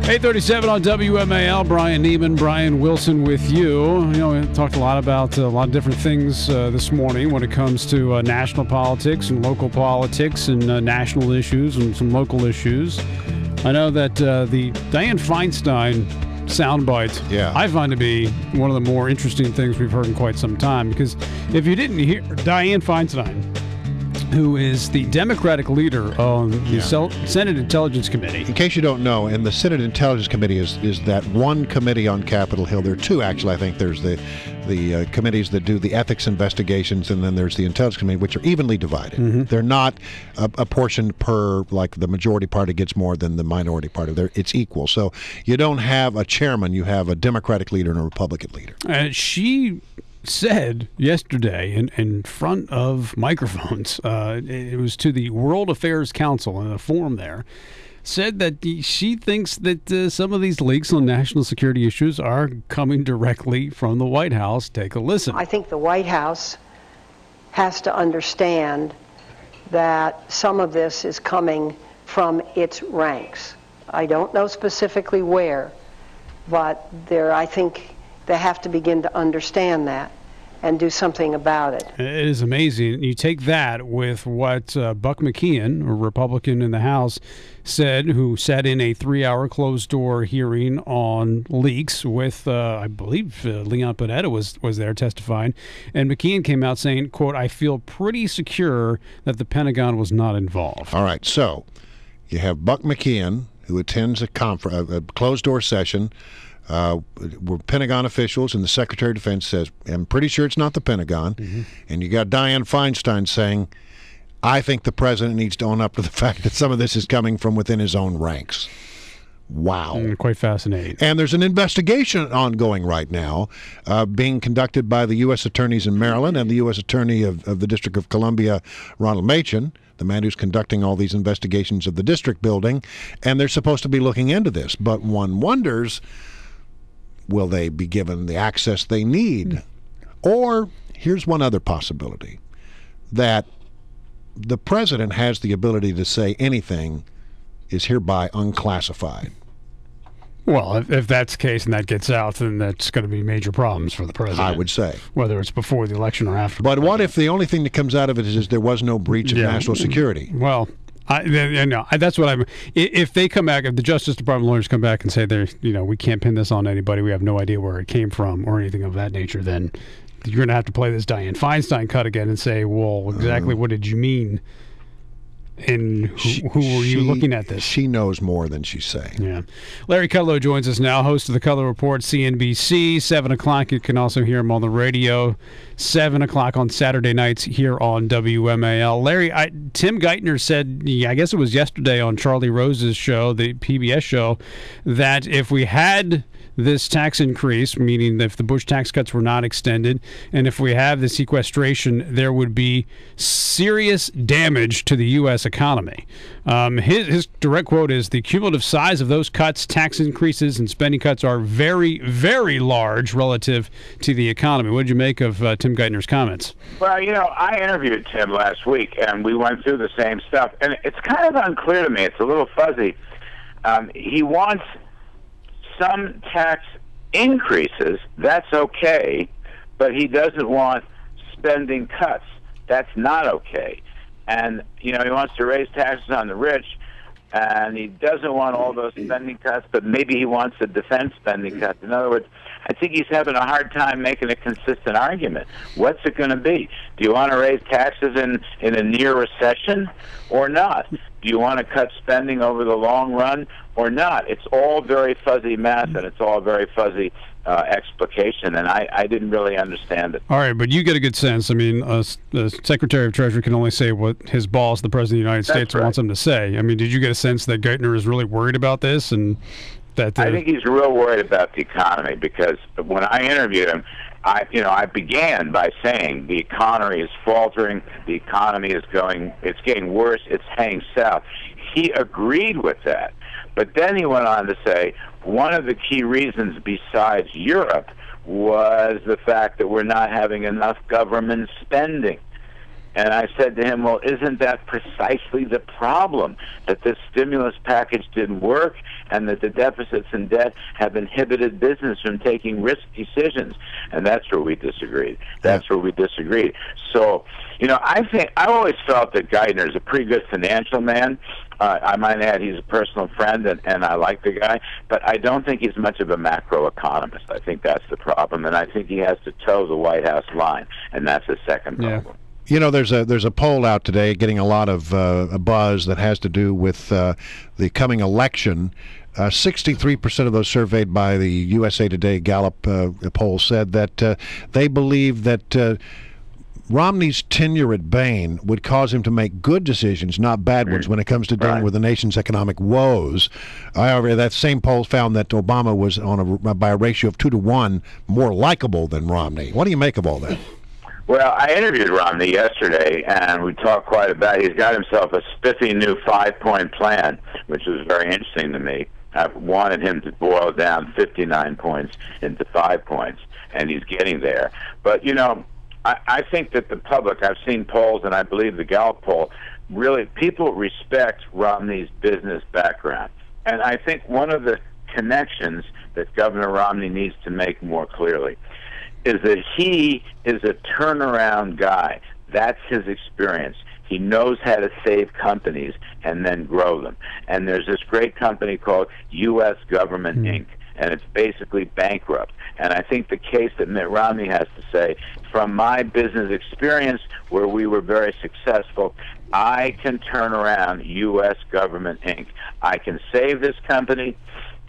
8:37 on WMAL. Brian Neiman, Brian Wilson with you. You know, we talked a lot about a lot of different things this morning when it comes to national politics and local politics and national issues and some local issues. I know that the Dianne Feinstein soundbite, I find to be one of the more interesting things we've heard in quite some time, because if you didn't hear Dianne Feinstein, who is the Democratic leader on the Senate Intelligence Committee. In case you don't know, and the Senate Intelligence Committee is that one committee on Capitol Hill. There are two, actually. I think there's the committees that do the ethics investigations, and then there's the Intelligence Committee, which are evenly divided. Mm-hmm. They're not apportioned per, like the majority party gets more than the minority party. It's equal. So you don't have a chairman. You have a Democratic leader and a Republican leader. She said yesterday in front of microphones, it was to the World Affairs Council in a forum there, said that she thinks that some of these leaks on national security issues are coming directly from the White House. Take a listen. I think the White House has to understand that some of this is coming from its ranks. I don't know specifically where, but I think they have to begin to understand that and do something about it. It is amazing. You take that with what Buck McKeon, a Republican in the House, said, who sat in a 3-hour closed-door hearing on leaks with, I believe, Leon Panetta was there testifying. And McKeon came out saying, quote, "I feel pretty secure that the Pentagon was not involved." All right, so you have Buck McKeon, who attends a closed-door session where Pentagon officials, and the Secretary of Defense says, "I'm pretty sure it's not the Pentagon." Mm-hmm. And you got Dianne Feinstein saying, "I think the president needs to own up to the fact that some of this is coming from within his own ranks." Wow. Quite fascinating. And there's an investigation ongoing right now being conducted by the U.S. attorneys in Maryland and the U.S. attorney of the District of Columbia, Ronald Machen, the man who's conducting all these investigations of the district building, and they're supposed to be looking into this. But one wonders, will they be given the access they need? Or here's one other possibility, that the president has the ability to say anything is hereby unclassified. Well, if that's the case and that gets out, then that's going to be major problems for the president, I would say. Whether it's before the election or after. But what if the only thing that comes out of it is there was no breach of national security? Well, that's what I'm. If they come back, if the Justice Department lawyers come back and say we can't pin this on anybody, we have no idea where it came from or anything of that nature, then you're going to have to play this Dianne Feinstein cut again and say, well, exactly what did you mean? And who were you looking at this? She knows more than she's saying. Yeah. Larry Kudlow joins us now, host of the Kudlow Report, CNBC, 7 o'clock. You can also hear him on the radio, 7 o'clock on Saturday nights here on WMAL. Larry, Tim Geithner said, I guess it was yesterday on Charlie Rose's show, the PBS show, that if we had this tax increase, meaning that if the Bush tax cuts were not extended, and if we have the sequestration, there would be serious damage to the U.S. economy. His direct quote is, "The cumulative size of those cuts, tax increases, and spending cuts are very, very large relative to the economy." What did you make of Tim Geithner's comments? Well, I interviewed Tim last week, and we went through the same stuff, and it's kind of unclear to me. It's a little fuzzy. He wants some tax increases, that's okay, but he doesn't want spending cuts. That's not okay. And, he wants to raise taxes on the rich, and he doesn't want all those spending cuts, but maybe he wants the defense spending cuts. In other words, I think he's having a hard time making a consistent argument. What's it going to be? Do you want to raise taxes in a near recession or not? Do you want to cut spending over the long run or not? It's all very fuzzy math, and it's all very fuzzy explication, and I didn't really understand it. All right, but you get a good sense. I mean, the Secretary of Treasury can only say what his boss, the President of the United States, wants him to say. I mean, did you get a sense that Geithner is really worried about this? And that I think he's real worried about the economy, because when I interviewed him, I began by saying the economy is faltering, the economy is it's getting worse, it's heading south. He agreed with that. But then he went on to say one of the key reasons besides Europe was the fact that we're not having enough government spending. And I said to him, well, isn't that precisely the problem, that this stimulus package didn't work and that the deficits and debt have inhibited business from taking risk decisions? And that's where we disagreed. That's where we disagreed. So, you know, I've always felt that Geithner is a pretty good financial man. I might add he's a personal friend, and I like the guy, but I don't think he's much of a macroeconomist. I think that's the problem, and I think he has to toe the White House line, and that's the second problem. You know, there's a poll out today getting a lot of buzz that has to do with the coming election. 63% of those surveyed by the USA Today Gallup poll said that they believe that Romney's tenure at Bain would cause him to make good decisions, not bad ones, when it comes to dealing with the nation's economic woes. However, that same poll found that Obama was by a ratio of 2 to 1 more likable than Romney. What do you make of all that? Well, I interviewed Romney yesterday, and we talked quite a bit. He's got himself a spiffy new 5-point plan, which was very interesting to me. I wanted him to boil down 59 points into 5 points, and he's getting there. But, you know, I think that the public, I've seen polls, and I believe the Gallup poll, really, people respect Romney's business background. And I think one of the connections that Governor Romney needs to make more clearly is that he is a turnaround guy. That's his experience. He knows how to save companies and then grow them. And there's this great company called U.S. Government Inc., and it's basically bankrupt. And I think the case that Mitt Romney has to say, from my business experience where we were very successful, I can turn around U.S. Government Inc. I can save this company,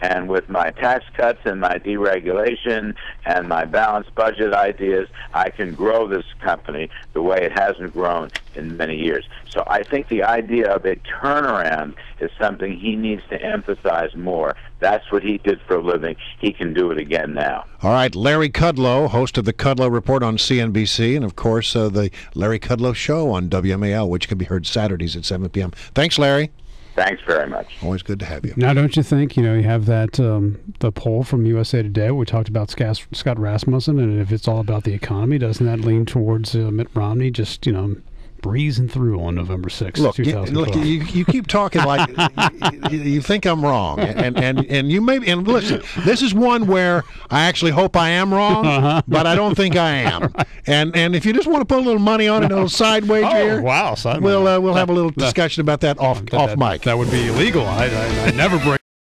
and with my tax cuts and my deregulation and my balanced budget ideas, I can grow this company the way it hasn't grown in many years. So I think the idea of a turnaround is something he needs to emphasize more. That's what he did for a living. He can do it again now. All right, Larry Kudlow, host of the Kudlow Report on CNBC, and of course the Larry Kudlow Show on WMAL, which can be heard Saturdays at 7 p.m. Thanks, Larry. Thanks very much. Always good to have you. Now, don't you think, you have that the poll from USA Today, we talked about Scott Rasmussen, and if it's all about the economy, doesn't that lean towards Mitt Romney just, breezing through on November 6th, 2012? You keep talking like you think I'm wrong, and you may. And listen, this is one where I actually hope I am wrong, but I don't think I am. Right. And if you just want to put a little money on it, a little side wager here, wow, we'll have a little discussion about that off mic. That would be illegal. I never break.